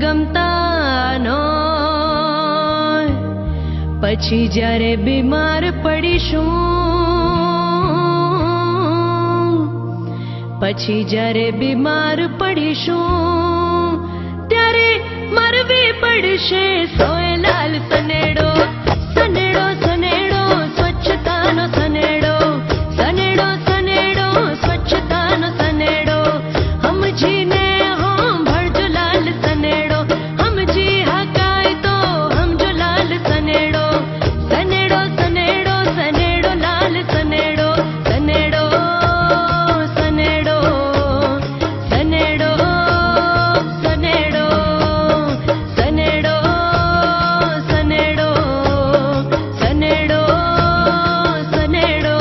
ગમતા નો, પછી જ્યારે બીમાર પડીશું, પછી જ્યારે બીમાર પડીશું, ત્યારે મરવી પડશે સોય લાલ સનેડો, સનેડો સનેડો સ્વચ્છતાનો સનેડો, સનેડો સનેડો સ્વચ્છતાનો સનેડો, સમજીને સાંભળજો લાલ સનેડો, સમજી હકાય તો સમજો લાલ સનેડો, સનેડો સનેડો સનેડો લાલ સનેડો, સનેડો સનેડો સનેડો સનેડો સનેડો સનેડો સનેડો સનેડો.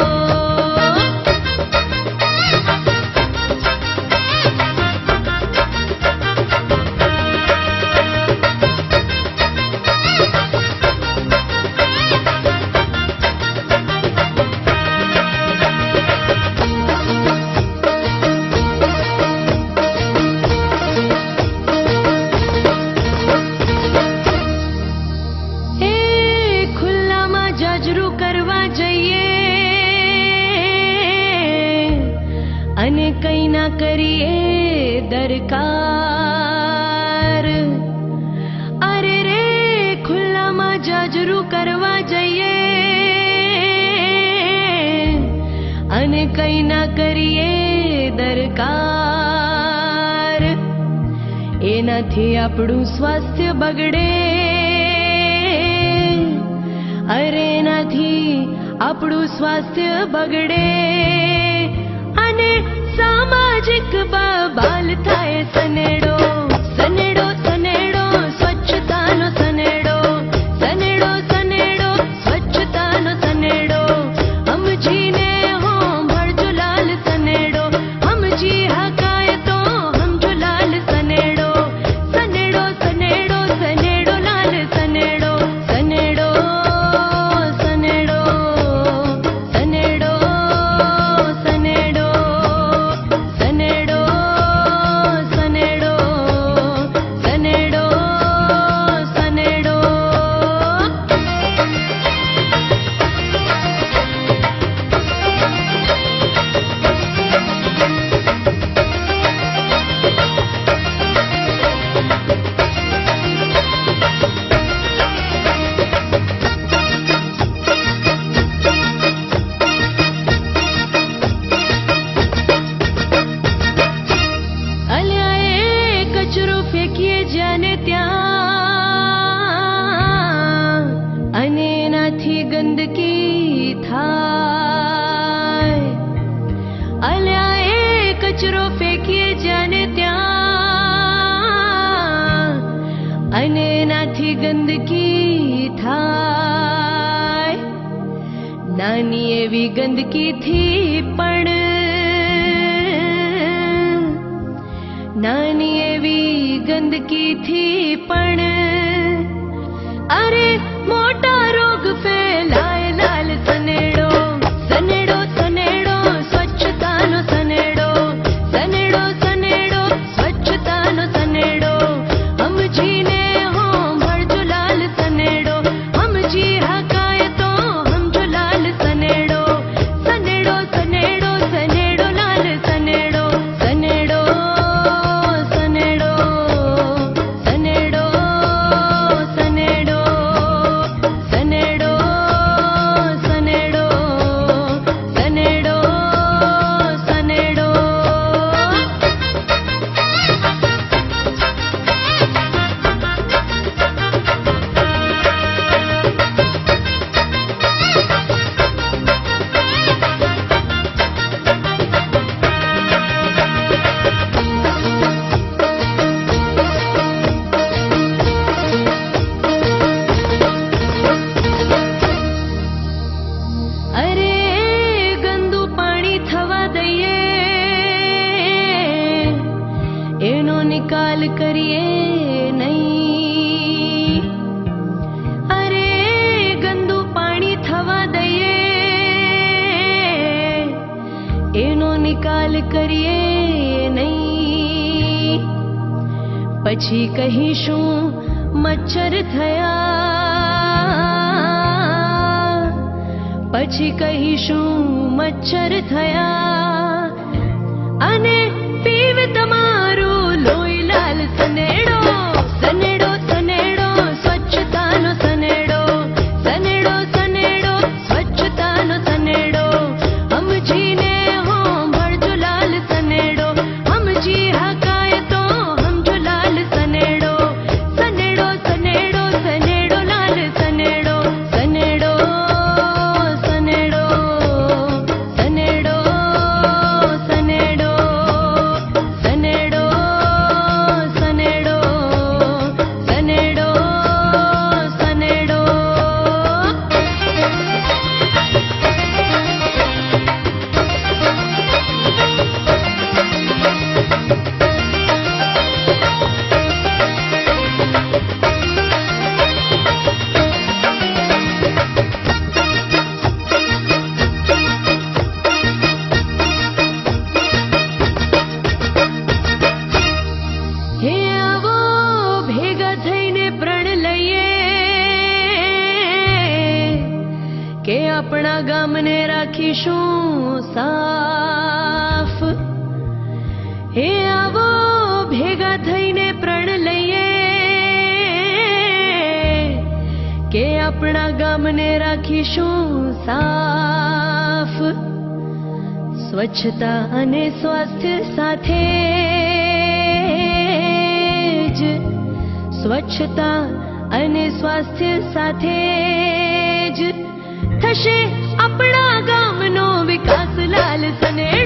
ખુલ્લામાં જાજરૂ કરવા જઈએ અને કંઈ ના કરીએ દરકાર, અરે રે ખુલ્લામાં જાજરૂ કરવા જઈએ અને કંઈ ના કરીએ દરકાર, એનાથી આપણું સ્વાસ્થ્ય બગડે, અરે એનાથી આપણું સ્વાસ્થ્ય બગડે અને સામાજિક બબાલ થાય. સનેડો સનેડો સનેડો સ્વચ્છતાનો સનેડો, સનેડો સનેડો સ્વચ્છતાનો સનેડો, સમજીને સાંભળજો લાલ સનેડો, સમજી હકાય તો સમજો લાલ સનેડો, સનેડો સનેડો સનેડો લાલ સનેડો, સનેડો સનેડો સનેડો સનેડો સનેડો સનેડો સનેડો સનેડો. અલ્યા એ કચરો ફેંકીએ જ્યાં ને ત્યાં અને એનાથી ગંદકી થાય, અલ્યા એ કચરો ફેંકીએ જ્યાં ને ત્યાં અને એનાથી ગંદકી થાય, નાની એવી ગંદકીથી પણ, નાની એવી ગંદકીથી પણ અરે મોટા રોગ ફેલાય. લાલ સનેડો સનેડો સનેડો સ્વચ્છતાનો સનેડો, સનેડો સનેડો સ્વચ્છતાનો સનેડો, સમજીને સાંભળજો લાલ સનેડો, સમજી હકાય તો સમજો લાલ સનેડો, સનેડો સનેડો સનેડો લાલ સનેડો, સનેડો સનેડો સનેડો સનેડો સનેડો સનેડો સનેડો સનેડો. અરે ગંદુ પાણી થવા દઈએ, એનો નિકાલ કરીએ નહીં, અરે ગંદુ પાણી થવા દઈએ, એનો નિકાલ કરીએ નહીં, પછી કહીશું મચ્છર થયા, પછી કહીશું મચ્છર થયા, અને પીવ તમારું લોહી લાલ સનેડો, સનેડો સનેડો સ્વચ્છતાનો સનેડો, સનેડો સનેડો સ્વચ્છતાનો સનેડો, સમજીને હોંભળજો લાલ સનેડો, સમજી હકાય તો સમજો લાલ સનેડો, સનેડો સનેડો સનેડો લાલ સનેડો, સનેડો સનેડો સનેડો સનેડો સનેડો સનેડો સનેડો સનેડો. હે આવો ભેગા થઈને પ્રણ લઈએ કે આપણા ગામને રાખીશું સાફ. હે આવો ભેગા થઈને પ્રણ લઈએ કે આપણા ગામને રાખીશું સાફ. સ્વચ્છતા અને સ્વાસ્થ્ય સાથે જ, સ્વચ્છતા અને સ્વાસ્થ્ય સાથે જ થશે આપણા ગામનો વિકાસ લાલ સનેડો.